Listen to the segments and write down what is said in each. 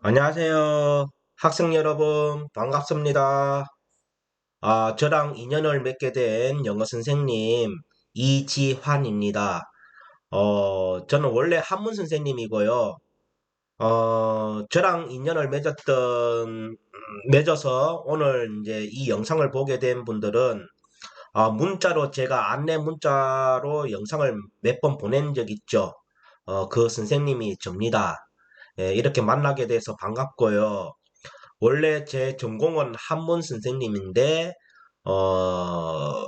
안녕하세요. 학생 여러분, 반갑습니다. 저랑 인연을 맺게 된 영어 선생님, 이지환입니다. 저는 원래 한문 선생님이고요. 저랑 인연을 맺어서 오늘 이제 이 영상을 보게 된 분들은, 문자로 제가 안내 문자로 영상을 몇 번 보낸 적 있죠. 그 선생님이 접니다. 예, 이렇게 만나게 돼서 반갑고요. 원래 제 전공은 한문 선생님인데, 어,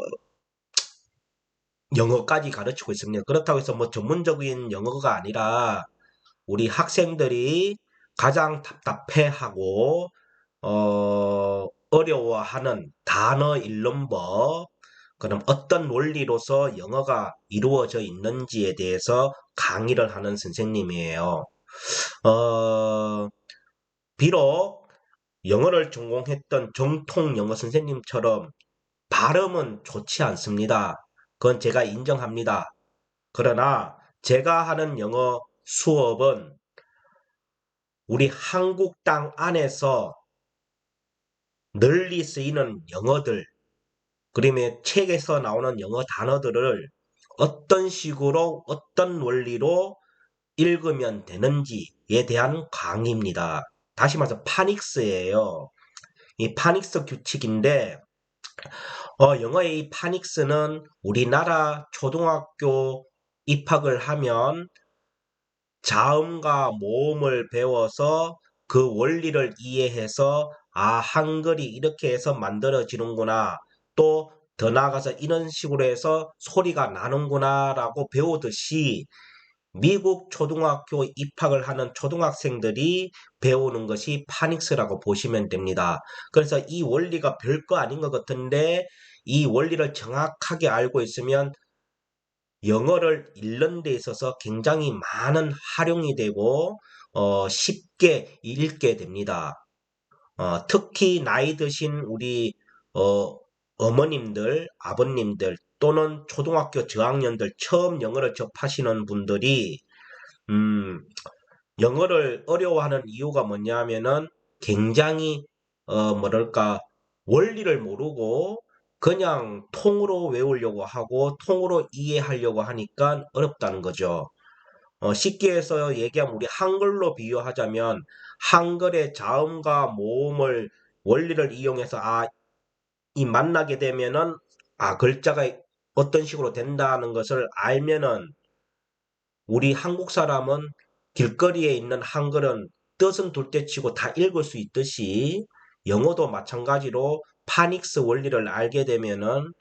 영어까지 가르치고 있습니다. 그렇다고 해서 뭐 전문적인 영어가 아니라 우리 학생들이 가장 답답해하고, 어려워하는 단어 일론법, 그럼 어떤 원리로서 영어가 이루어져 있는지에 대해서 강의를 하는 선생님이에요. 어, 비록 영어를 전공했던 정통 영어 선생님처럼 발음은 좋지 않습니다. 그건 제가 인정합니다. 그러나 제가 하는 영어 수업은 우리 한국 땅 안에서 널리 쓰이는 영어들, 그림의 책에서 나오는 영어 단어들을 어떤 식으로, 어떤 원리로 읽으면 되는지에 대한 강의입니다. 다시 말해서 파닉스예요. 이 파닉스 규칙인데, 영어의 이 파닉스는 우리나라 초등학교 입학을 하면 자음과 모음을 배워서 그 원리를 이해해서 한글이 이렇게 해서 만들어지는구나. 또 더 나아가서 이런 식으로 해서 소리가 나는구나 라고 배우듯이 미국 초등학교 입학을 하는 초등학생들이 배우는 것이 파닉스라고 보시면 됩니다. 그래서 이 원리가 별거 아닌 것 같은데 이 원리를 정확하게 알고 있으면 영어를 읽는 데 있어서 굉장히 많은 활용이 되고 쉽게 읽게 됩니다. 특히 나이 드신 우리 어, 어머님들, 아버님들 또는 초등학교 저학년들 처음 영어를 접하시는 분들이 음, 영어를 어려워하는 이유가 뭐냐면은 굉장히 뭐랄까 원리를 모르고 그냥 통으로 외우려고 하고 통으로 이해하려고 하니까 어렵다는 거죠. 쉽게 해서 얘기하면 우리 한글로 비유하자면 한글의 자음과 모음을 원리를 이용해서 이 만나게 되면은 글자가 어떤 식으로 된다는 것을 알면은 우리 한국 사람은 길거리에 있는 한글은 뜻은 둘째치고 다 읽을 수 있듯이 영어도 마찬가지로 파닉스 원리를 알게 되면은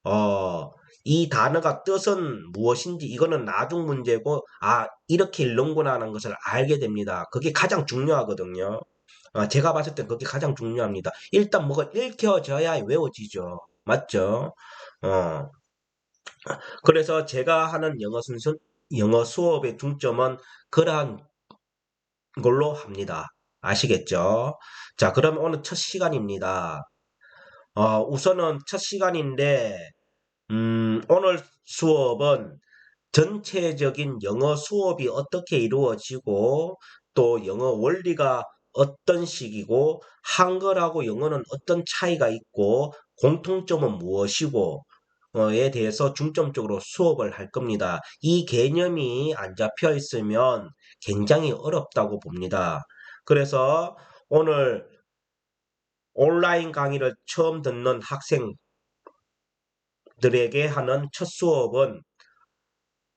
어, 이 단어가 뜻은 무엇인지 이거는 나중 문제고 이렇게 읽는구나 하는 것을 알게 됩니다. 그게 가장 중요하거든요. 제가 봤을 땐 그게 가장 중요합니다. 일단 뭐가 읽혀져야 외워지죠. 맞죠? 어, 그래서 제가 하는 영어 수업의 중점은 그러한 걸로 합니다. 아시겠죠? 자, 그럼 오늘 첫 시간입니다. 우선은 첫 시간인데, 오늘 수업은 전체적인 영어 수업이 어떻게 이루어지고, 또 영어 원리가 어떤 식이고, 한글하고 영어는 어떤 차이가 있고, 공통점은 무엇이고, 에 대해서 중점적으로 수업을 할 겁니다. 이 개념이 안 잡혀 있으면 굉장히 어렵다고 봅니다. 그래서 오늘 온라인 강의를 처음 듣는 학생들에게 하는 첫 수업은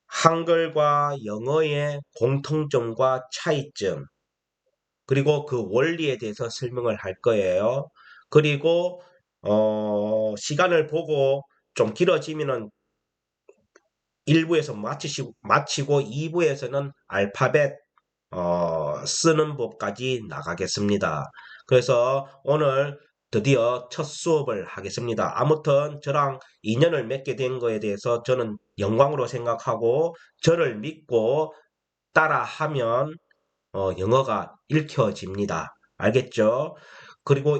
한글과 영어의 공통점과 차이점, 그리고 그 원리에 대해서 설명을 할 거예요. 그리고 시간을 보고 좀 길어지면은 1부에서 마치고 2부에서는 알파벳 쓰는 법까지 나가겠습니다. 그래서 오늘 드디어 첫 수업을 하겠습니다. 아무튼 저랑 인연을 맺게 된 거에 대해서 저는 영광으로 생각하고 저를 믿고 따라하면 영어가 읽혀집니다. 알겠죠? 그리고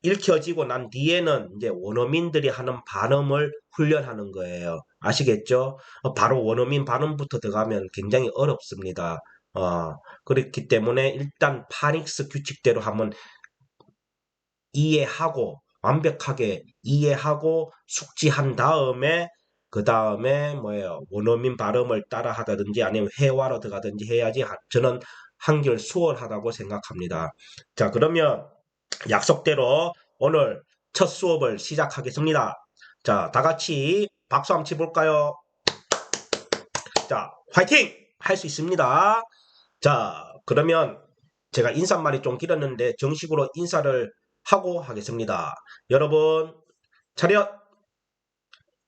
읽혀지고 난 뒤에는 이제 원어민들이 하는 발음을 훈련하는 거예요. 아시겠죠? 바로 원어민 발음부터 들어가면 굉장히 어렵습니다. 그렇기 때문에 일단 파닉스 규칙대로 한번 이해하고 완벽하게 이해하고 숙지한 다음에 그 다음에 뭐예요 원어민 발음을 따라 하다든지 아니면 회화로 들어가든지 해야지 저는 한결 수월하다고 생각합니다. 자 그러면 약속대로 오늘 첫 수업을 시작하겠습니다. 자 다같이 박수 한번 치볼까요? 자 화이팅! 할 수 있습니다. 자 그러면 제가 인사말이 좀 길었는데 정식으로 인사를 하고 하겠습니다. 여러분 차렷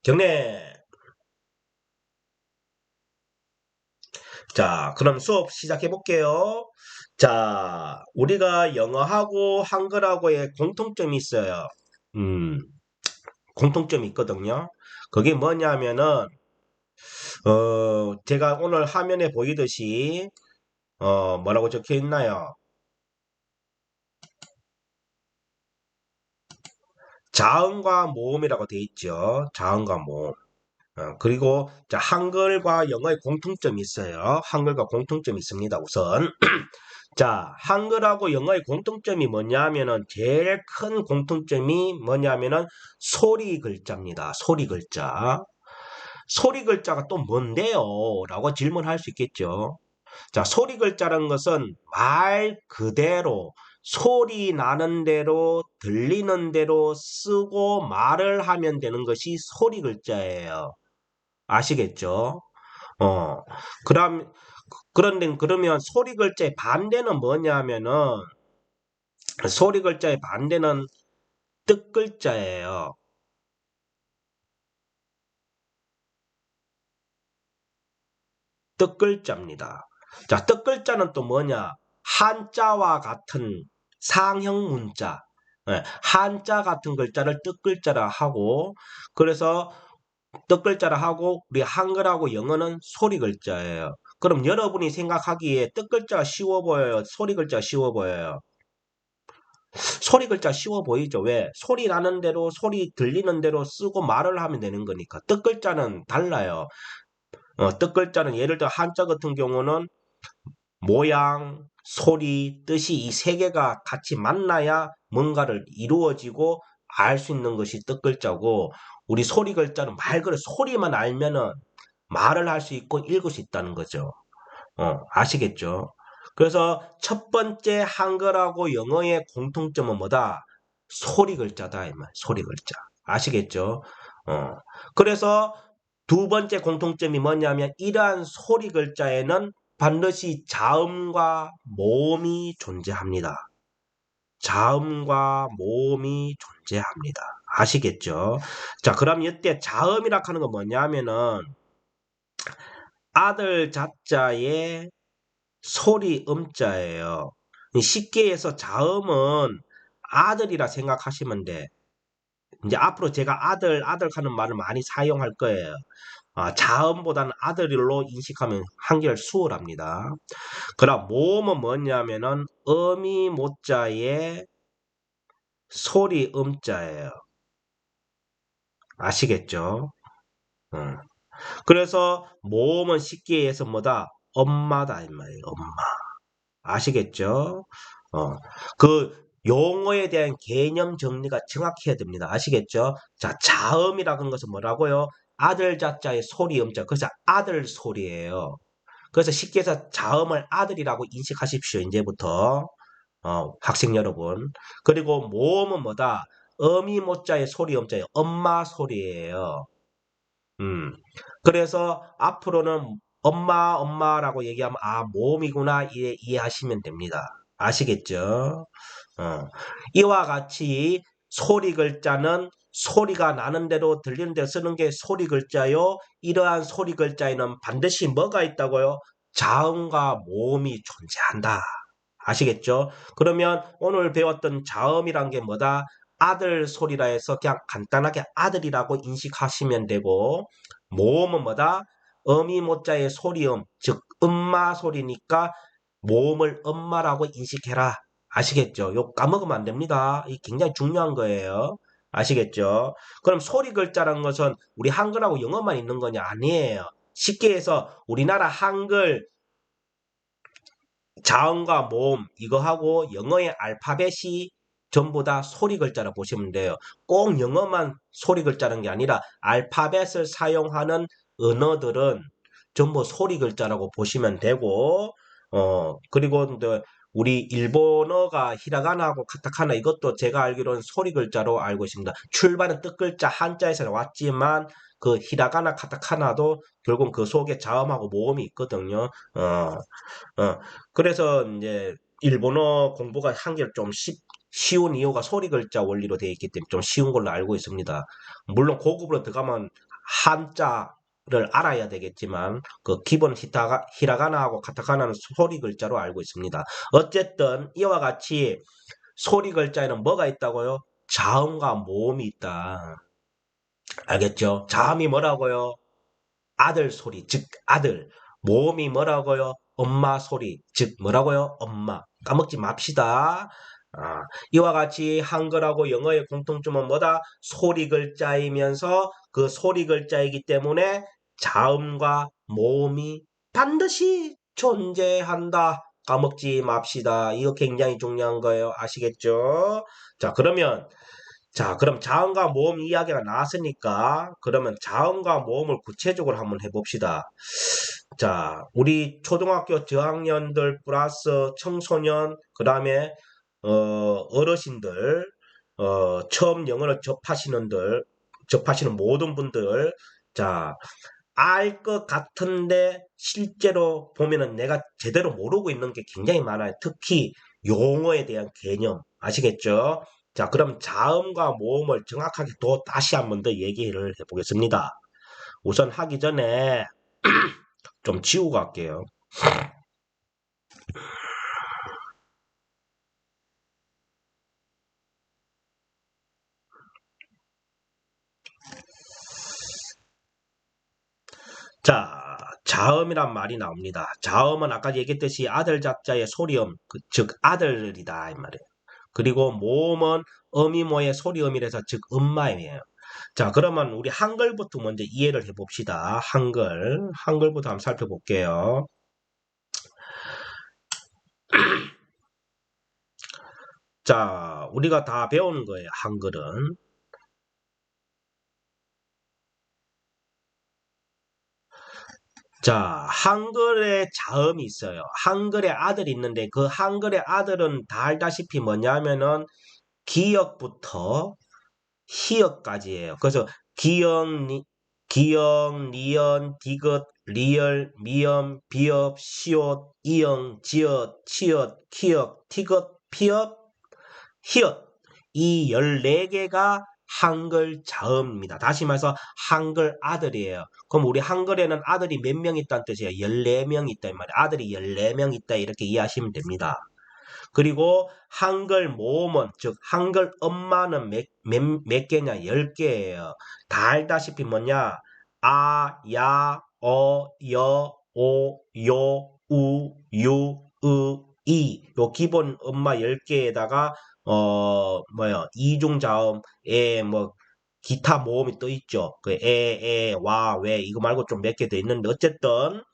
경례. 자 그럼 수업 시작해 볼게요. 자 우리가 영어하고 한글하고의 공통점이 있어요. 공통점이 있거든요. 그게 뭐냐면은 제가 오늘 화면에 보이듯이 뭐라고 적혀 있나요? 자음과 모음이라고 되어 있죠. 자음과 모음. 그리고 자, 한글과 영어의 공통점이 있어요. 한글과 공통점이 있습니다. 우선 자 한글하고 영어의 공통점이 뭐냐면은 제일 큰 공통점이 뭐냐면은 소리 글자입니다. 소리 글자. 소리 글자가 또 뭔데요? 라고 질문할 수 있겠죠. 자, 소리 글자라는 것은 말 그대로 소리 나는 대로 들리는 대로 쓰고 말을 하면 되는 것이 소리 글자예요. 아시겠죠? 어. 그럼 그런데 그러면 소리 글자의 반대는 뭐냐면은 소리 글자의 반대는 뜻 글자예요. 뜻 글자입니다. 자, 뜻 글자는 또 뭐냐? 한자와 같은 상형 문자. 예, 한자 같은 글자를 뜻 글자라 하고 그래서 뜻 글자라 하고 우리 한글하고 영어는 소리 글자예요. 그럼 여러분이 생각하기에 뜻 글자가 쉬워 보여요? 소리 글자가 쉬워 보여요? 소리 글자 쉬워 보이죠? 왜? 소리 나는 대로 소리 들리는 대로 쓰고 말을 하면 되는 거니까. 뜻 글자는 달라요. 뜻 글자는 예를 들어 한자 같은 경우는 모양, 소리, 뜻이 이 세 개가 같이 만나야 뭔가를 이루어지고 알 수 있는 것이 뜻 글자고 우리 소리 글자는 말 그대로 소리만 알면은 말을 할 수 있고 읽을 수 있다는 거죠. 아시겠죠? 그래서 첫 번째 한글하고 영어의 공통점은 뭐다? 소리 글자다 이 말. 소리 글자. 아시겠죠? 어. 그래서 두 번째 공통점이 뭐냐면 이러한 소리 글자에는 반드시 자음과 모음이 존재합니다. 자음과 모음이 존재합니다. 아시겠죠? 자, 그럼 이때 자음이라 하는 건 뭐냐면은 아들 자자에 소리 음자예요. 쉽게 해서 자음은 아들이라 생각하시면 돼. 이제 앞으로 제가 아들 하는 말을 많이 사용할 거예요. 자음보다는 아들로 인식하면 한결 수월합니다. 그럼 모음은 뭐냐면은 어미 모자에 소리 음자예요. 아시겠죠? 음. 그래서 모음은 쉽게 해서 뭐다? 엄마다 이 말이에요. 엄마. 아시겠죠? 어. 그 용어에 대한 개념 정리가 정확해야 됩니다. 아시겠죠? 자, 자음이라는 것은 뭐라고요? 아들 자자의 소리 음자. 그래서 아들 소리예요. 그래서 쉽게 해서 자음을 아들이라고 인식하십시오. 이제부터 학생 여러분. 그리고 모음은 뭐다? 어미 모자의 소리 음자예요. 엄마 소리예요. 음. 그래서 앞으로는 엄마라고 얘기하면 모음이구나 이해하시면 됩니다. 아시겠죠? 어. 이와 같이 소리 글자는 소리가 나는 대로 들리는 대로 쓰는 게 소리 글자요. 이러한 소리 글자에는 반드시 뭐가 있다고요? 자음과 모음이 존재한다. 아시겠죠? 그러면 오늘 배웠던 자음이란 게 뭐다? 아들 소리라 해서 그냥 간단하게 아들이라고 인식하시면 되고 모음은 뭐다? 어미 모자의 소리음, 즉 엄마 소리니까 모음을 엄마라고 인식해라. 아시겠죠? 요 까먹으면 안 됩니다. 이 굉장히 중요한 거예요. 아시겠죠? 그럼 소리 글자라는 것은 우리 한글하고 영어만 있는 거냐? 아니에요. 쉽게 해서 우리나라 한글 자음과 모음 이거하고 영어의 알파벳이 전부 다 소리 글자라 보시면 돼요. 꼭 영어만 소리 글자라는 게 아니라 알파벳을 사용하는 언어들은 전부 소리 글자라고 보시면 되고 그리고 이제 우리 일본어가 히라가나하고 카타카나 이것도 제가 알기로는 소리 글자로 알고 있습니다. 출발은 뜻 글자 한자에서 나왔지만 그 히라가나 카타카나도 결국 그 속에 자음하고 모음이 있거든요. 그래서 이제 일본어 공부가 한결 좀 쉬운 이유가 소리 글자 원리로 되어 있기 때문에 좀 쉬운 걸로 알고 있습니다. 물론 고급으로 들어가면 한자를 알아야 되겠지만 그 기본 히라가나하고 카타카나는 소리 글자로 알고 있습니다. 어쨌든 이와 같이 소리 글자에는 뭐가 있다고요? 자음과 모음이 있다. 알겠죠? 자음이 뭐라고요? 아들 소리, 즉 아들. 모음이 뭐라고요? 엄마 소리, 즉 뭐라고요? 엄마. 까먹지 맙시다. 이와 같이 한글하고 영어의 공통점은 뭐다? 소리 글자이면서 그 소리 글자이기 때문에 자음과 모음이 반드시 존재한다. 까먹지 맙시다. 이거 굉장히 중요한 거예요. 아시겠죠? 그럼 자음과 모음 이야기가 나왔으니까 그러면 자음과 모음을 구체적으로 한번 해봅시다. 자, 우리 초등학교 저학년들 플러스 청소년 그 다음에 어르신들 처음 영어를 접하시는 모든 분들 자, 알 것 같은데 실제로 보면은 내가 제대로 모르고 있는 게 굉장히 많아요. 특히 용어에 대한 개념 아시겠죠? 자, 그럼 자음과 모음을 정확하게 또 다시 한번 더 얘기를 해보겠습니다. 우선 하기 전에 좀 지우고 갈게요. 자, 자음이란 말이 나옵니다. 자음은 아까 얘기했듯이 아들 자자의 소리음, 즉 아들이다 이 말이에요. 그리고 모음은 어미모의 소리음이라서 즉 엄마예요. 자, 그러면 우리 한글부터 먼저 이해를 해봅시다. 한글부터 한번 살펴볼게요. 자, 우리가 다 배우는 거예요. 한글은. 자, 한글에 자음이 있어요. 한글에 아들이 있는데 그 한글의 아들은 다 알다시피 뭐냐면은 기역부터 희역까지예요. 그래서 기역, 니은, 디귿, 리을, 미음, 비읍, 시옷, 이응, 지읒, 치읓, 키역, 티귿, 피읍, 히읗 이 14개가 한글 자음입니다. 다시 말해서 한글 아들이에요. 그럼 우리 한글에는 아들이 몇 명 있다는 뜻이에요. 14명 있다 이 말이에요. 아들이 14명 있다 이렇게 이해하시면 됩니다. 그리고 한글 모음은 즉 한글 엄마는 몇 개냐? 10개예요. 다 알다시피 뭐냐? 아, 야, 여, 오, 요, 우, 유, 으, 이. 요 기본 엄마 10개에다가 이중자음, 뭐 기타 모음이 또 있죠. 그 와, 왜 이거 말고 좀 몇 개 더 있는데 어쨌든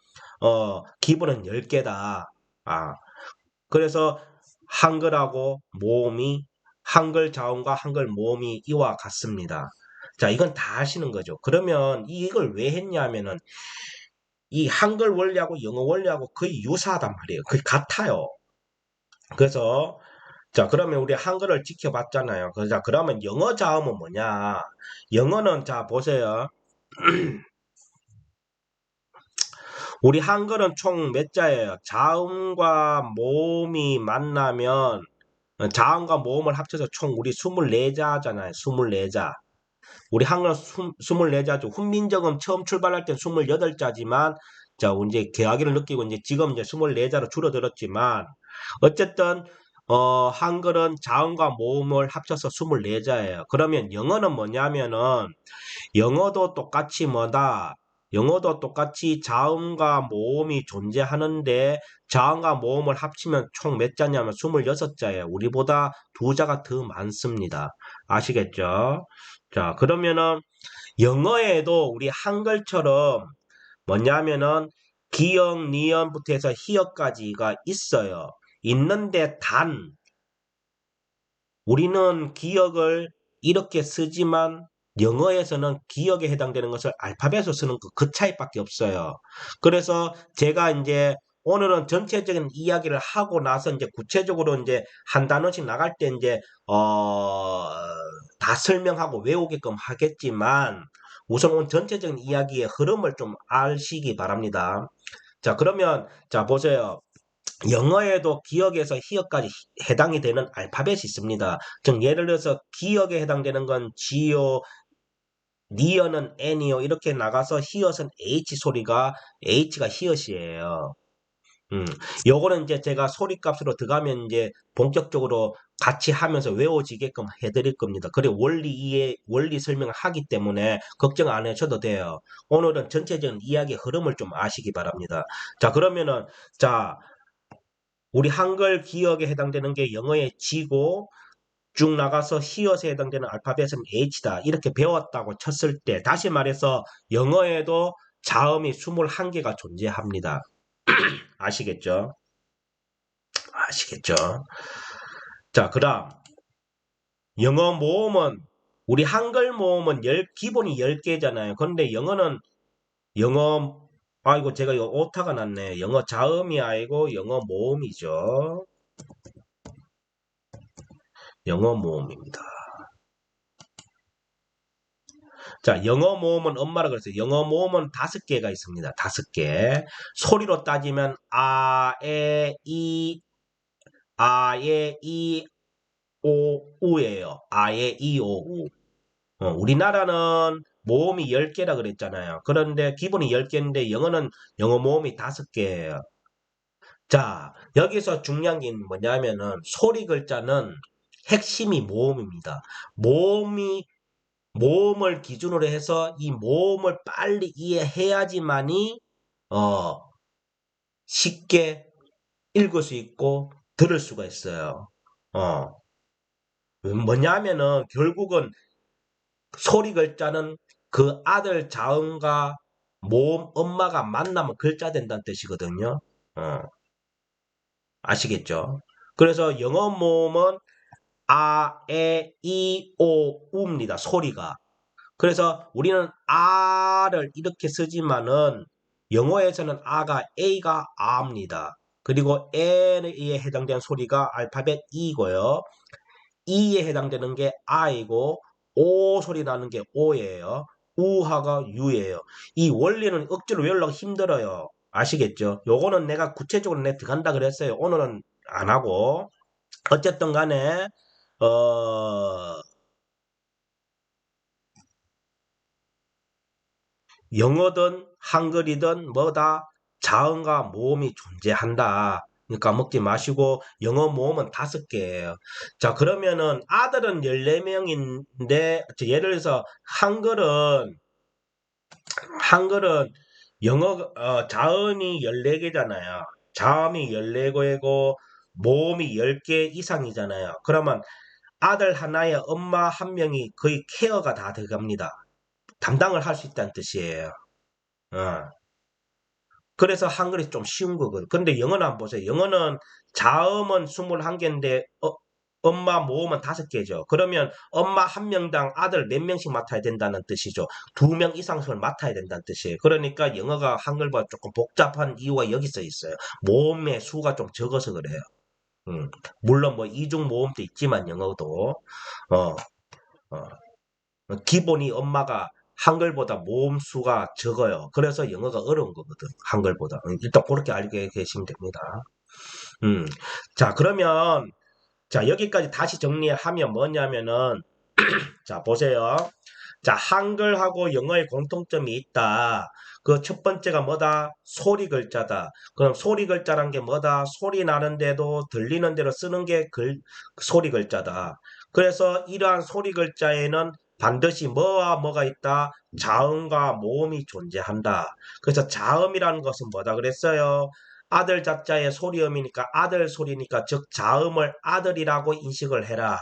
기본은 10개다. 그래서 한글하고 모음이 한글 자음과 한글 모음이 이와 같습니다. 자, 이건 다 아시는 거죠. 그러면 이걸 왜 했냐면은 이 한글 원리하고 영어 원리하고 거의 유사하단 말이에요. 거의 같아요. 그래서 자, 그러면 우리 한글을 지켜봤잖아요. 자, 그러면 영어 자음은 뭐냐? 영어는 자, 보세요. 우리 한글은 총 몇 자예요? 자음과 모음이 만나면 자음과 모음을 합쳐서 총 우리 24자잖아요. 24자. 우리 한글은 24자죠. 훈민정음 처음 출발할 땐 28자지만 자, 이제 개화기를 느끼고 이제 지금 이제 24자로 줄어들었지만 어쨌든 한글은 자음과 모음을 합쳐서 24자예요. 그러면 영어는 뭐냐면은 영어도 똑같이 뭐다? 영어도 똑같이 자음과 모음이 존재하는데 자음과 모음을 합치면 총 몇 자냐면 26자예요. 우리보다 2자가 더 많습니다. 아시겠죠? 자, 그러면은 영어에도 우리 한글처럼 뭐냐면은 기역, 니은부터 해서 히읗까지가 있어요. 있는데 우리는 기역을 이렇게 쓰지만 영어에서는 기역에 해당되는 것을 알파벳으로 쓰는 그 차이밖에 없어요. 그래서 제가 이제 오늘은 전체적인 이야기를 하고 나서 이제 구체적으로 이제 한 단어씩 나갈 때 이제 다 설명하고 외우게끔 하겠지만 우선 오늘 전체적인 이야기의 흐름을 좀 아시기 바랍니다. 자, 그러면 자 보세요. 영어에도 기역에서 히읗까지 해당이 되는 알파벳이 있습니다. 즉 예를 들어서 기역에 해당되는 건 G요, 니어는 N이요 이렇게 나가서 히읗은 H 소리가 H가 히읗이에요. 요거는 이제 제가 소리값으로 들어가면 이제 본격적으로 같이 하면서 외워지게끔 해드릴 겁니다. 그래 원리 설명을 하기 때문에 걱정 안 하셔도 돼요. 오늘은 전체적인 이야기의 흐름을 좀 아시기 바랍니다. 자 그러면은 자 우리 한글 기억에 해당되는 게 영어의 G고 쭉 나가서 히읗에 해당되는 알파벳은 H다. 이렇게 배웠다고 쳤을 때 다시 말해서 영어에도 자음이 21개가 존재합니다. 아시겠죠? 아시겠죠? 자, 그다음 영어 모음은 우리 한글 모음은 기본이 10개잖아요. 그런데 영어는 영어 아이고 제가 이거 오타가 났네. 영어 자음이 아니고 영어 모음이죠. 영어 모음입니다. 자, 영어 모음은 엄마라 그랬어요. 영어 모음은 5개가 있습니다. 5개. 소리로 따지면 아에 이, 오, 우예요. 아에 이, 오, 우. 우리나라는 모음이 10개라 그랬잖아요. 그런데 기본이 10개인데 영어는 영어 모음이 5개예요. 자, 여기서 중요한 게 뭐냐면은 소리 글자는 핵심이 모음입니다. 모음을 기준으로 해서 이 모음을 빨리 이해해야지만이 어, 쉽게 읽을 수 있고 들을 수가 있어요. 어, 뭐냐면은 결국은 소리 글자는 그 아들 자음과 모음 엄마가 만나면 글자 된다는 뜻이거든요. 어, 아시겠죠? 그래서 영어 모음은 아, 에, 이, 오, 우입니다. 소리가. 그래서 우리는 아를 이렇게 쓰지만은 영어에서는 아가 A가 아입니다. 그리고 N에 해당되는 소리가 알파벳 E고요. E에 해당되는 게 I고 O 소리 나는 게 O예요. 우하가 U예요. 이 원리는 억지로 외우려고 힘들어요. 아시겠죠? 요거는 내가 구체적으로 들어간다 그랬어요. 오늘은 안 하고. 어쨌든 간에 어 영어든 한글이든 뭐다 자음과 모음이 존재한다. 그러니까 먹지 마시고 영어 모음은 5개예요. 자 그러면은 아들은 14명인데 예를 들어서 한글은 영어 자음이 14개잖아요. 자음이 14개고 모음이 10개 이상이잖아요. 그러면 아들 하나에 엄마 한 명이 거의 케어가 다 들어갑니다. 담당을 할 수 있다는 뜻이에요. 어. 그래서 한글이 좀 쉬운 거거든. 근데 영어는 한번 보세요. 영어는 자음은 21개인데 엄마 모음은 5개죠. 그러면 엄마 한 명당 아들 몇 명씩 맡아야 된다는 뜻이죠. 2명 이상을 맡아야 된다는 뜻이에요. 그러니까 영어가 한글보다 조금 복잡한 이유가 여기서 있어요. 모음의 수가 좀 적어서 그래요. 물론 뭐 이중 모음도 있지만 영어도 어, 어, 기본이 엄마가 한글보다 모음 수가 적어요. 그래서 영어가 어려운 거거든. 한글보다. 일단 그렇게 알게 계시면 됩니다. 음. 자, 그러면 자, 여기까지 다시 정리하면 뭐냐면은 자, 보세요. 자, 한글하고 영어의 공통점이 있다. 그 첫 번째가 뭐다? 소리 글자다. 그럼 소리 글자란 게 뭐다? 소리 나는데도 들리는 대로 쓰는 게 소리 글자다. 그래서 이러한 소리 글자에는 반드시 뭐와 뭐가 있다? 자음과 모음이 존재한다. 그래서 자음이라는 것은 뭐다 그랬어요? 아들 자자의 소리음이니까 아들 소리니까 즉 자음을 아들이라고 인식을 해라.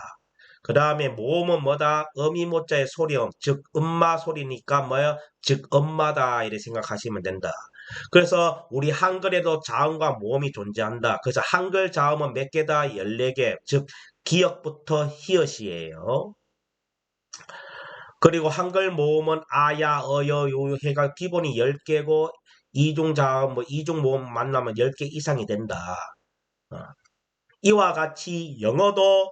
그 다음에 모음은 뭐다? 어미모자의 소리음, 즉 엄마 소리니까 뭐야? 즉 엄마다 이렇게 생각하시면 된다. 그래서 우리 한글에도 자음과 모음이 존재한다. 그래서 한글 자음은 몇 개다? 14개. 즉 기역부터 히읗이에요. 그리고 한글 모음은 아야, 어여, 요 해가 기본이 10개고 이중 자음, 이중 모음 만나면 10개 이상이 된다. 어. 이와 같이 영어도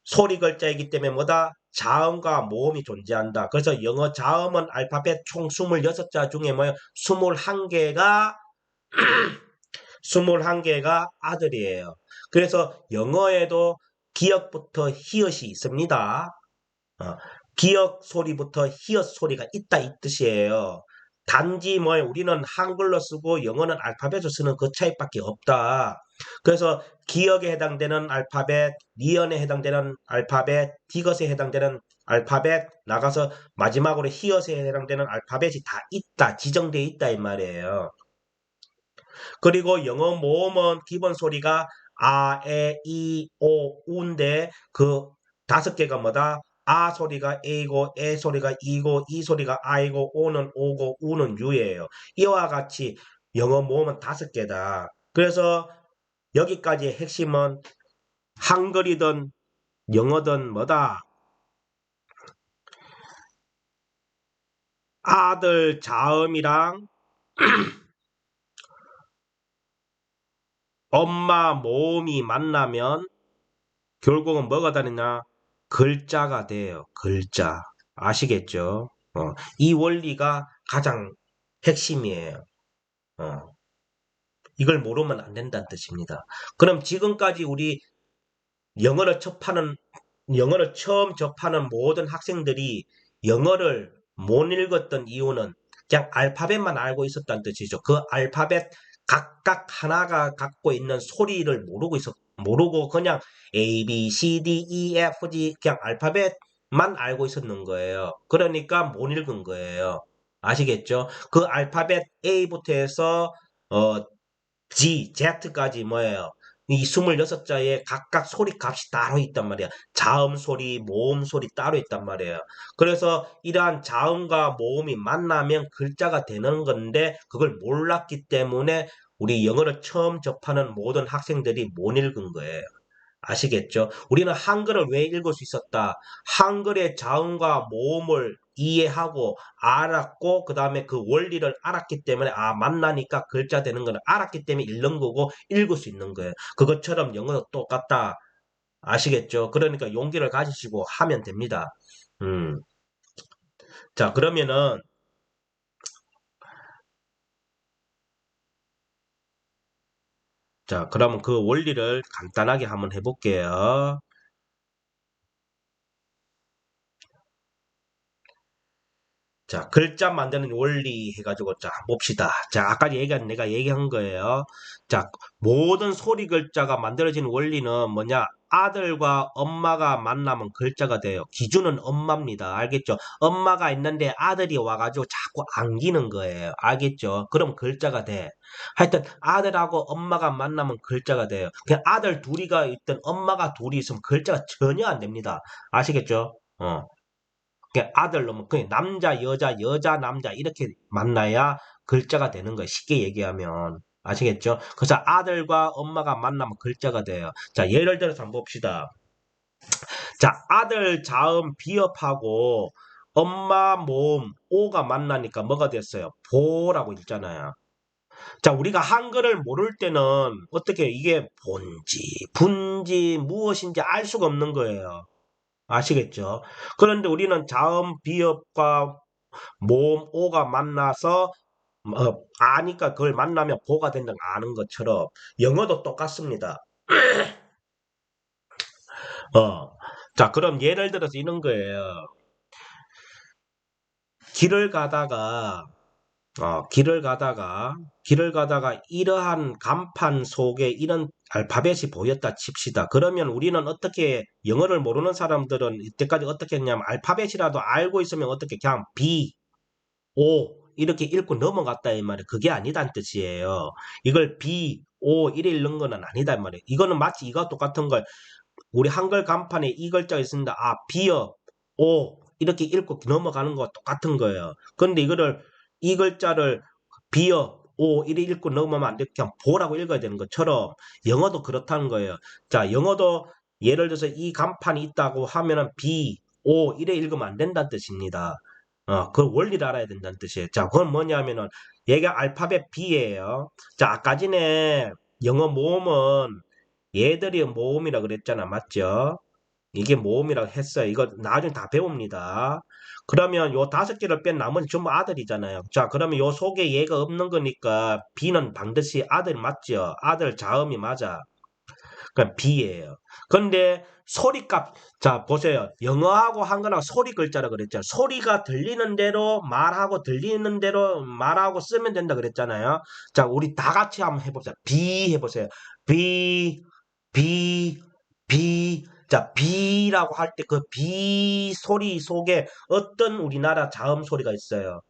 소리 글자이기 때문에 뭐다? 자음과 모음이 존재한다. 그래서 영어 자음은 알파벳 총 26자 중에 뭐예요? 21개가 21개가 아들이에요. 그래서 영어에도 기역부터 히읗이 있습니다. 어, 기역 소리부터 히읗 소리가 있다 이 뜻이에요. 단지 우리는 한글로 쓰고 영어는 알파벳을 쓰는 그 차이밖에 없다. 그래서 기역에 해당되는 알파벳, 리언에 해당되는 알파벳, 디귿에 해당되는 알파벳, 나가서 마지막으로 히읗에 해당되는 알파벳이 다 있다, 지정되어 있다 이 말이에요. 그리고 영어 모음은 기본 소리가 아, 에, 이, 오, 우인데 그 5개가 뭐다? 아 소리가 에이고, 에 소리가 이고, 이 소리가 아이고, 오는 오고, 우는 유예요. 이와 같이 영어 모음은 5개다. 그래서 여기까지의 핵심은 한글이든 영어든 뭐다? 아들 자음이랑 엄마 모음이 만나면 결국은 뭐가 다르냐? 글자가 돼요. 글자. 아시겠죠? 이 원리가 가장 핵심이에요. 어, 이걸 모르면 안 된다는 뜻입니다. 그럼 지금까지 우리 영어를 접하는, 영어를 처음 접하는 모든 학생들이 영어를 못 읽었던 이유는 그냥 알파벳만 알고 있었다는 뜻이죠. 그 알파벳 각각 하나가 갖고 있는 소리를 모르고 그냥 A, B, C, D, E, F, G 그냥 알파벳만 알고 있었는 거예요. 그러니까 못 읽은 거예요. 아시겠죠? 그 알파벳 A부터 해서 어, G, Z까지 뭐예요? 이 26자에 각각 소리 값이 따로 있단 말이야. 자음 소리, 모음 소리 따로 있단 말이에요. 그래서 이러한 자음과 모음이 만나면 글자가 되는 건데 그걸 몰랐기 때문에 우리 영어를 처음 접하는 모든 학생들이 못 읽은 거예요. 아시겠죠? 우리는 한글을 왜 읽을 수 있었다? 한글의 자음과 모음을 이해하고 알았고 그 다음에 그 원리를 알았기 때문에 만나니까 글자 되는 거는 알았기 때문에 읽는 거고 읽을 수 있는 거예요. 그것처럼 영어도 똑같다. 아시겠죠? 그러니까 용기를 가지시고 하면 됩니다. 음. 자, 그러면은 그러면 그 원리를 간단하게 한번 해볼게요. 자, 글자 만드는 원리 해가지고, 자, 봅시다. 자, 아까 내가 얘기한 거예요. 자, 모든 소리 글자가 만들어진 원리는 뭐냐? 아들과 엄마가 만나면 글자가 돼요. 기준은 엄마입니다. 알겠죠? 엄마가 있는데 아들이 와가지고 자꾸 안기는 거예요. 알겠죠? 그럼 글자가 돼. 하여튼, 아들하고 엄마가 만나면 글자가 돼요. 그냥 아들 둘이가 있든 엄마가 둘이 있으면 글자가 전혀 안 됩니다. 아시겠죠? 아들 놈은 그냥 남자, 여자, 여자, 남자 이렇게 만나야 글자가 되는 거예요. 쉽게 얘기하면. 아시겠죠? 그래서 아들과 엄마가 만나면 글자가 돼요. 자, 예를 들어서 한번 봅시다. 자, 아들 자음 비읍하고 엄마 모음 오가 만나니까 뭐가 됐어요? 보라고 읽잖아요. 자, 우리가 한글을 모를 때는 어떻게 이게 본지, 분지, 무엇인지 알 수가 없는 거예요. 아시겠죠? 그런데 우리는 자음 비읍과 모음 오가 만나서 아니까 그걸 만나면 보가 된다는 거 아는 것처럼 영어도 똑같습니다. 어. 자, 그럼 예를 들어서 이런 거예요. 길을 가다가 길을 가다가 이러한 간판 속에 이런 알파벳이 보였다 칩시다. 그러면 우리는 어떻게 영어를 모르는 사람들은 이때까지 어떻게 했냐면 알파벳이라도 알고 있으면 어떻게 그냥 B, O 이렇게 읽고 넘어갔다 이 말이에요. 그게 아니다는 뜻이에요. 이걸 B, O 이래 읽는 거는 아니다 이 말이에요. 이거는 마치 이거 똑같은 걸 우리 한글 간판에 이 글자가 있습니다. 비어, 오 이렇게 읽고 넘어가는 거 똑같은 거예요. 그런데 이 글자를 비어, O 이래 읽고 넘으면 안 돼. 그냥 보라고 읽어야 되는 것처럼 영어도 그렇다는 거예요. 자, 영어도 예를 들어서 이 간판이 있다고 하면은 B, O 이래 읽으면 안 된다는 뜻입니다. 그 원리를 알아야 된다는 뜻이에요. 자, 그건 뭐냐면은 얘가 알파벳 B예요. 자, 아까 전에 영어 모음은 얘들이 모음이라 그랬잖아. 맞죠? 이게 모음이라고 했어요. 이거 나중에 다 배웁니다. 그러면 요 5개를 뺀 나머지 전부 아들이잖아요. 자, 그러면 요 속에 얘가 없는 거니까 B는 반드시 아들 맞죠? 아들 자음이 맞아. 그럼 B예요. 근데 소리값, 자, 보세요. 영어하고 한거랑 소리 글자라 그랬잖아요. 소리가 들리는 대로 말하고 들리는 대로 말하고 쓰면 된다 그랬잖아요. 자, 우리 다 같이 한번 해봅시다. B 해보세요. B, B, B. 자, B라고 할 때 그 B 소리 속에 어떤 우리나라 자음 소리가 있어요.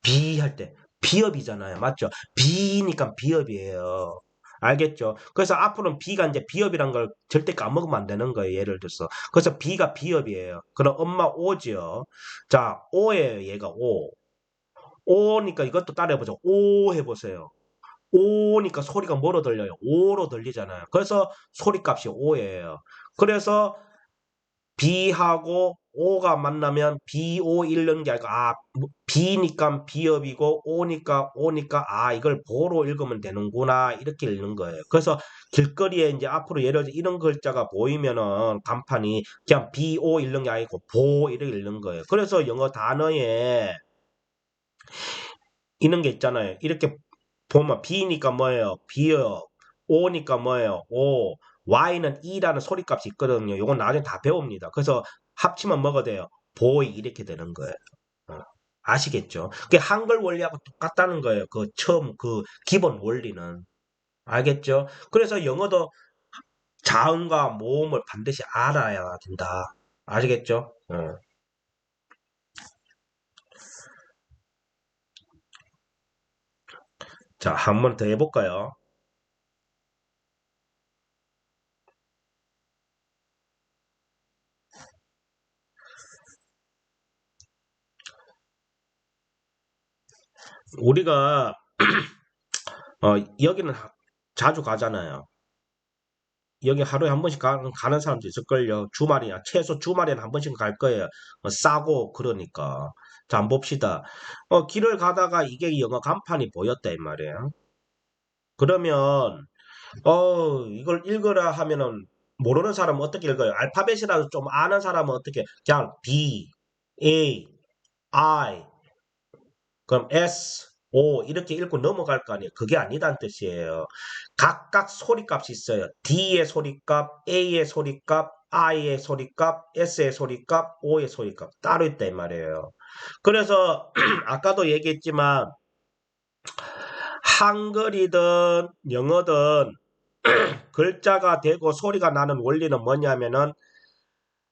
B 할 때 비읍이잖아요. 맞죠? B니까 비읍이에요. 알겠죠? 그래서 앞으로는 B가 이제 비읍이란 걸 절대 까먹으면 안 되는 거예요. 예를 들어서. 그래서 B가 비읍이에요. 그럼 엄마 O지요. 자, O예요. 얘가 O. O니까 이것도 따라해보죠. O 해보세요. O니까 소리가 뭐로 들려요? O로 들리잖아요. 그래서 소리값이 O예요. 그래서 B하고 O가 만나면 BO 읽는 게 아니고 B니까 비읍이고 O니까 이걸 보로 읽으면 되는구나 이렇게 읽는 거예요. 그래서 길거리에 이제 앞으로 예를 들어 이런 글자가 보이면은 간판이 그냥 BO 읽는 게 아니고 보 이렇게 읽는 거예요. 그래서 영어 단어에 이런 게 있잖아요. 이렇게 보면 B니까 뭐예요? 비읍. O니까 뭐예요? O. Y는 E라는 소리값이 있거든요. 이건 나중에 다 배웁니다. 그래서 합치면 뭐가 돼요? 보이 이렇게 되는 거예요. 어, 아시겠죠? 그게 한글 원리하고 똑같다는 거예요. 그 처음 그 기본 원리는. 알겠죠? 그래서 영어도 자음과 모음을 반드시 알아야 된다. 아시겠죠? 자, 한 번 더 해볼까요? 우리가 여기는 자주 가잖아요. 여기 하루에 한 번씩 가는 사람도 있을걸요. 주말이야. 최소 주말에는 한 번씩 갈 거예요. 싸고 그러니까. 자, 한번 봅시다. 길을 가다가 이게 영어 간판이 보였다 이 말이에요. 그러면 이걸 읽으라 하면은 모르는 사람은 어떻게 읽어요? 알파벳이라도 좀 아는 사람은 어떻게 그냥 B, A, I, 그럼 S, O 이렇게 읽고 넘어갈 거 아니에요. 그게 아니다는 뜻이에요. 각각 소리값이 있어요. D의 소리값, A의 소리값, I의 소리값, S의 소리값, O의 소리값 따로 있다 이 말이에요. 그래서 아까도 얘기했지만 한글이든 영어든 글자가 되고 소리가 나는 원리는 뭐냐면은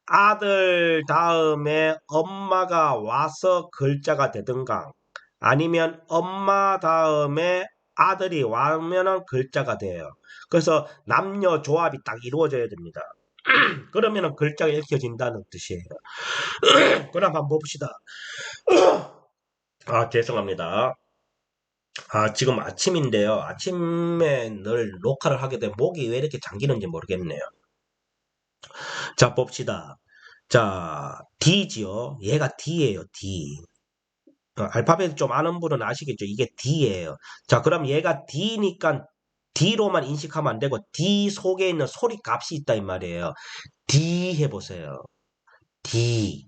아들 다음에 엄마가 와서 글자가 되든가 아니면 엄마 다음에 아들이 와면은 글자가 돼요. 그래서 남녀 조합이 딱 이루어져야 됩니다. 그러면은 글자가 읽혀진다는 뜻이에요. 그럼 한번 봅시다. 죄송합니다. 지금 아침인데요. 아침에 늘 녹화를 하게 되면 목이 왜 이렇게 잠기는지 모르겠네요. 자, 봅시다. 자, D지요. 얘가 D예요, D. 알파벳 좀 아는 분은 아시겠죠? 이게 D예요. 자, 그럼 얘가 D니까 D로만 인식하면 안 되고 D 속에 있는 소리 값이 있다 이 말이에요. D 해보세요. D.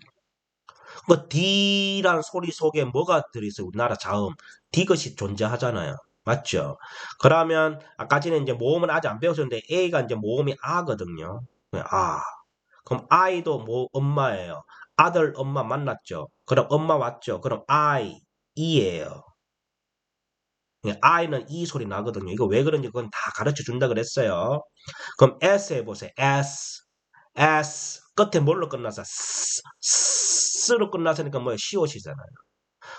뭐 D란 소리 속에 뭐가 들어있어요? 우리나라 자음. D것이 존재하잖아요. 맞죠? 그러면 아까 전에 이제 모음은 아직 안 배우셨는데 A가 이제 모음이 아거든요. 아. 그럼 I도 뭐 엄마예요. 아들 엄마 만났죠. 그럼 엄마 왔죠. 그럼 E예요. I는 이 소리 나거든요. 이거 왜 그런지 그건 다 가르쳐 준다 그랬어요. 그럼 S 해보세요. S. 끝에 뭘로 끝나서? S로 끝났으니까 뭐예요? 시옷이잖아요.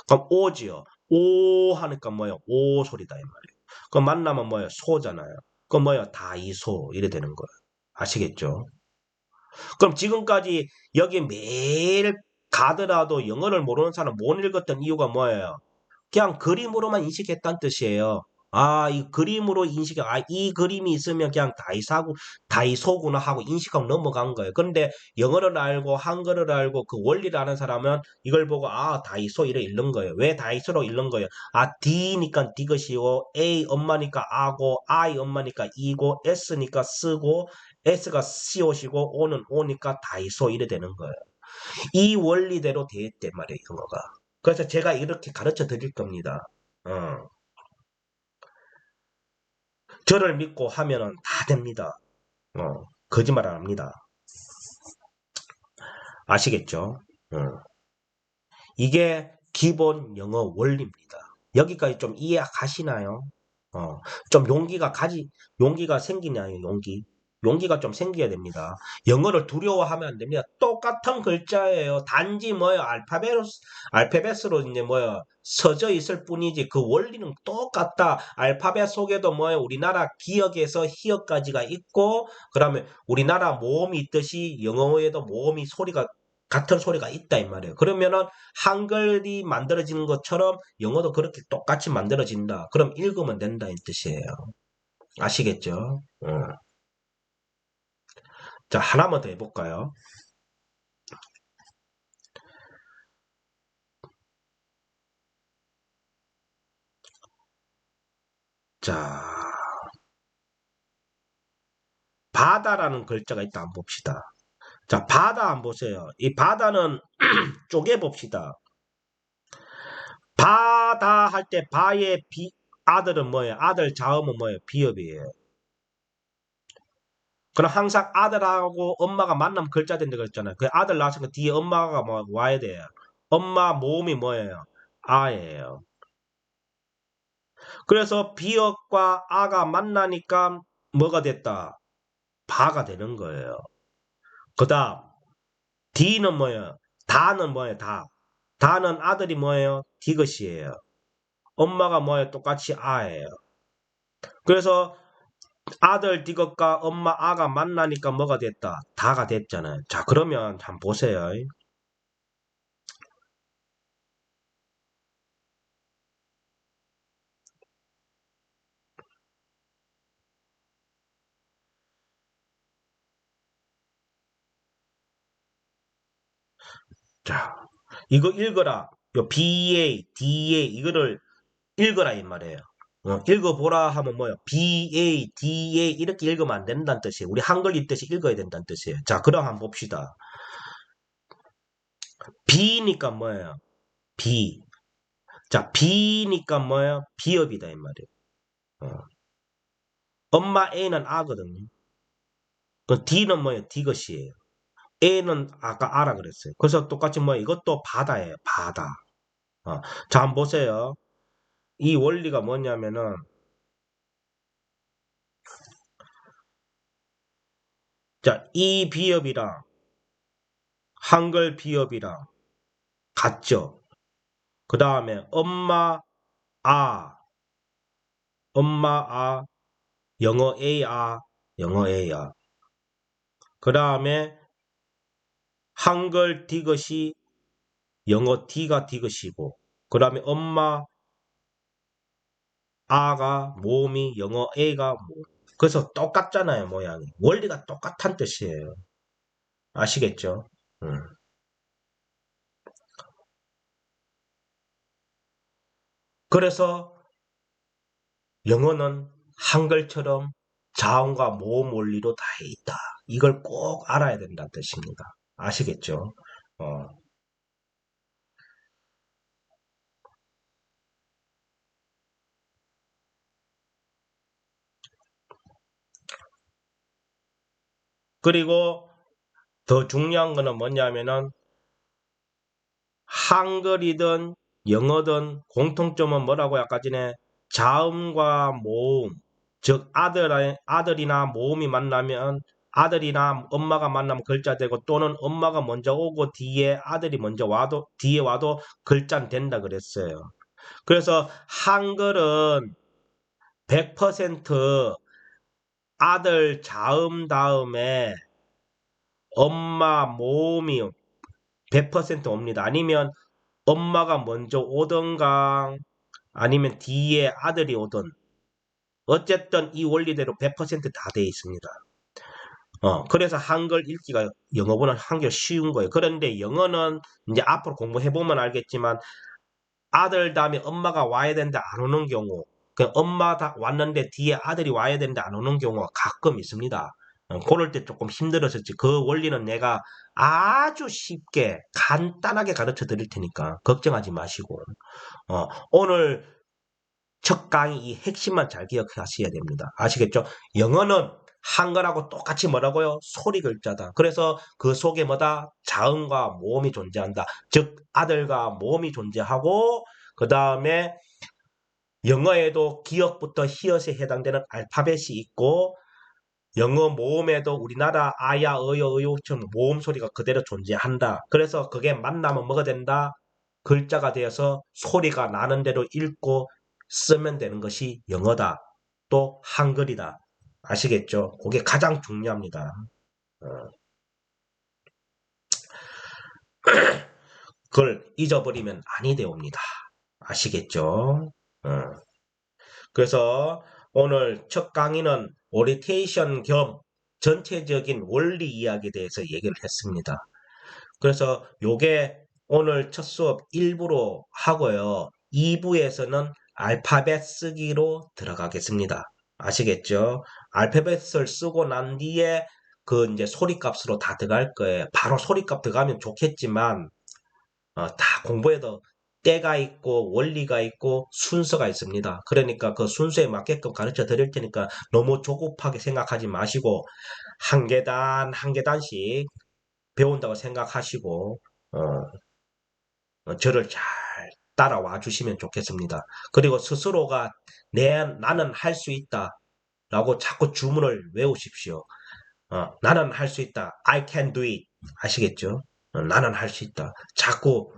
그럼 O지요. O 하니까 뭐예요? O 소리다 이 말이에요. 그럼 만나면 뭐예요? 소잖아요. 그럼 뭐예요? 다이소 이래 되는 거예요. 아시겠죠? 그럼 지금까지 여기 매일 가더라도 영어를 모르는 사람 못 읽었던 이유가 뭐예요? 그냥 그림으로만 인식했다는 뜻이에요. 아, 이 그림으로 이 그림이 있으면 그냥 다이소구나 하고 인식하고 넘어간 거예요. 그런데 영어를 알고 한글을 알고 그 원리를 아는 사람은 이걸 보고 아, 다이소 이래 읽는 거예요. 왜 다이소로 읽는 거예요? 아, D니까 디귿이고, A 엄마니까 아고, I 엄마니까 이고, S니까 쓰고, S가 시옷이고, O는 오니까 다이소 이래 되는 거예요. 이 원리대로 돼 있단 말이에요, 영어가. 그래서 제가 이렇게 가르쳐 드릴 겁니다. 어. 저를 믿고 하면은 다 됩니다. 거짓말 안 합니다. 아시겠죠? 어. 이게 기본 영어 원리입니다. 여기까지 좀 이해하시나요? 어, 좀 용기가 생기나요, 용기? 용기가 좀 생겨야 됩니다. 영어를 두려워하면 안 됩니다. 똑같은 글자예요. 단지 뭐요, 알파벳으로 이제 뭐요, 서져 있을 뿐이지 그 원리는 똑같다. 알파벳 속에도 뭐요, 우리나라 기역에서 희역까지가 있고, 그다음에 우리나라 모음이 있듯이 영어에도 모음이 같은 소리가 있다 이 말이에요. 그러면은 한글이 만들어지는 것처럼 영어도 그렇게 똑같이 만들어진다. 그럼 읽으면 된다 이 뜻이에요. 아시겠죠? 자, 하나만 더 해볼까요? 자, 바다라는 글자가 있다 한번 봅시다. 자, 바다 한번 보세요. 이 바다는 쪼개 봅시다. 바다 할 때 바의 아들은 뭐예요? 아들 자음은 뭐예요? 비읍이에요. 그럼 항상 아들하고 엄마가 만나면 글자 된다 그랬잖아요. 그 아들 낳았으니까 뒤에 엄마가 뭐 와야 돼요. 엄마 모음이 뭐예요? 아예요. 그래서 비역과 아가 만나니까 뭐가 됐다? 바가 되는 거예요. 그 다음 D는 뭐예요? 다는 뭐예요? 다. 다는 아들이 뭐예요? 디귿이에요. 엄마가 뭐예요? 똑같이 아예요. 그래서 아들 디귿과 엄마 아가 만나니까 뭐가 됐다? 다가 됐잖아요. 자, 그러면 한번 보세요. 자, 이거 읽어라. 요 BA, DA 이거를 읽어라 이 말이에요. 읽어보라 하면 뭐예요? BA, DA 이렇게 읽으면 안 된다는 뜻이에요. 우리 한글 읽듯이 읽어야 된다는 뜻이에요. 자, 그럼 한번 봅시다. B니까 뭐예요? B. 자, B니까 뭐예요? 비읍이다 이 말이에요. 어. 엄마 A는 아거든요. 그 D는 뭐예요? 디귿이에요. A는 아까 아라 그랬어요. 그래서 똑같이 뭐예요? 이것도 바다예요. 바다. 자, 한번 보세요. 이 원리가 뭐냐면은 자, 이 비읍이랑 한글 비읍이랑 같죠? 그 다음에 아, 엄마, 아, 영어 A, 아, 영어 A, 아. 그 다음에 한글 디귿이 영어 D가 디귿이고, 그 다음에 엄마, 아가 모음이 영어 A가 모음. 그래서 똑같잖아요, 모양이. 원리가 똑같은 뜻이에요. 아시겠죠? 음. 그래서 영어는 한글처럼 자음과 모음 원리로 다 있다. 이걸 꼭 알아야 된다는 뜻입니다. 아시겠죠? 어. 그리고 더 중요한 거는 뭐냐면은 한글이든 영어든 공통점은 뭐라고 아까 전에 자음과 모음, 즉 아들이나 모음이 만나면 아들이나 엄마가 만나면 글자 되고 또는 엄마가 먼저 오고 뒤에 아들이 먼저 와도 뒤에 와도 글자는 된다 그랬어요. 그래서 한글은 100% 아들 자음 다음에 엄마 모음이 100% 옵니다. 아니면 엄마가 먼저 오던가 아니면 뒤에 아들이 오든 어쨌든 이 원리대로 100%다 돼 있습니다. 그래서 한글 읽기가 영어보다 한결 쉬운 거예요. 그런데 영어는 이제 앞으로 공부해보면 알겠지만 아들 다음에 엄마가 와야 되는데 안 오는 경우, 그 엄마 다 왔는데 뒤에 아들이 와야 되는데 안 오는 경우가 가끔 있습니다. 그럴 때 조금 힘들었었지. 그 원리는 내가 아주 쉽게 간단하게 가르쳐 드릴 테니까 걱정하지 마시고 오늘 첫 강의 이 핵심만 잘 기억하셔야 됩니다. 아시겠죠? 영어는 한글하고 똑같이 뭐라고요? 소리 글자다. 그래서 그 속에 뭐다? 자음과 모음이 존재한다. 즉 아들과 모음이 존재하고 그 다음에 영어에도 기역부터 히읗에 해당되는 알파벳이 있고 영어 모음에도 우리나라 아야, 어여, 의요처럼 모음 소리가 그대로 존재한다. 그래서 그게 만나면 뭐가 된다? 글자가 되어서 소리가 나는 대로 읽고 쓰면 되는 것이 영어다. 또 한글이다. 아시겠죠? 그게 가장 중요합니다. 어, 그걸 잊어버리면 아니 되옵니다. 아시겠죠? 어. 그래서 오늘 첫 강의는 오리테이션 겸 전체적인 원리 이야기에 대해서 얘기를 했습니다. 그래서 요게 오늘 첫 수업 1부로 하고요. 2부에서는 알파벳 쓰기로 들어가겠습니다. 아시겠죠? 알파벳을 쓰고 난 뒤에 그 이제 소리값으로 다 들어갈 거예요. 바로 소리값 들어가면 좋겠지만 다 공부에도 때가 있고 원리가 있고 순서가 있습니다. 그러니까 그 순서에 맞게끔 가르쳐 드릴 테니까 너무 조급하게 생각하지 마시고 한 계단 한 계단씩 배운다고 생각하시고 어, 저를 잘 따라와 주시면 좋겠습니다. 그리고 스스로가 나는 할 수 있다 라고 자꾸 주문을 외우십시오. 나는 할 수 있다. I can do it. 아시겠죠? 나는 할 수 있다. 자꾸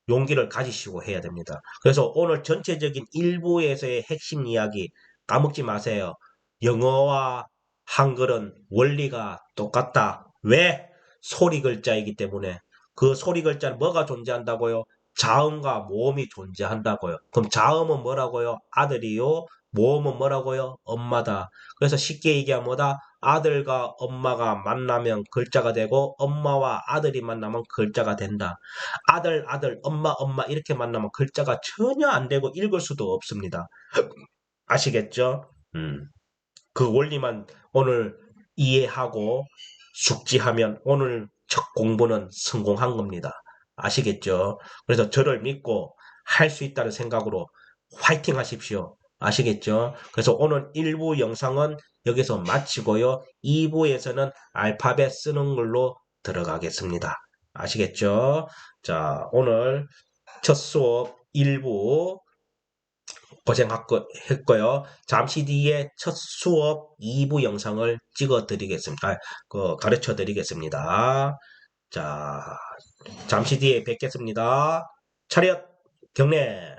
용기를 가지시고 해야 됩니다. 그래서 오늘 전체적인 일부에서의 핵심 이야기 까먹지 마세요. 영어와 한글은 원리가 똑같다. 왜? 소리 글자이기 때문에. 그 소리 글자는 뭐가 존재한다고요? 자음과 모음이 존재한다고요. 그럼 자음은 뭐라고요? 아들이요. 모음은 뭐라고요? 엄마다. 그래서 쉽게 얘기하면 뭐다? 아들과 엄마가 만나면 글자가 되고 엄마와 아들이 만나면 글자가 된다. 아들, 아들, 엄마, 엄마 이렇게 만나면 글자가 전혀 안 되고 읽을 수도 없습니다. 아시겠죠? 그 원리만 오늘 이해하고 숙지하면 오늘 첫 공부는 성공한 겁니다. 아시겠죠? 그래서 저를 믿고 할 수 있다는 생각으로 화이팅 하십시오. 아시겠죠? 그래서 오늘 1부 영상은 여기서 마치고요. 2부에서는 알파벳 쓰는 걸로 들어가겠습니다. 아시겠죠? 자, 오늘 첫 수업 1부 고생했고요. 잠시 뒤에 첫 수업 2부 영상을 찍어 드리겠습니다. 가르쳐 드리겠습니다. 자, 잠시 뒤에 뵙겠습니다. 차렷, 경례.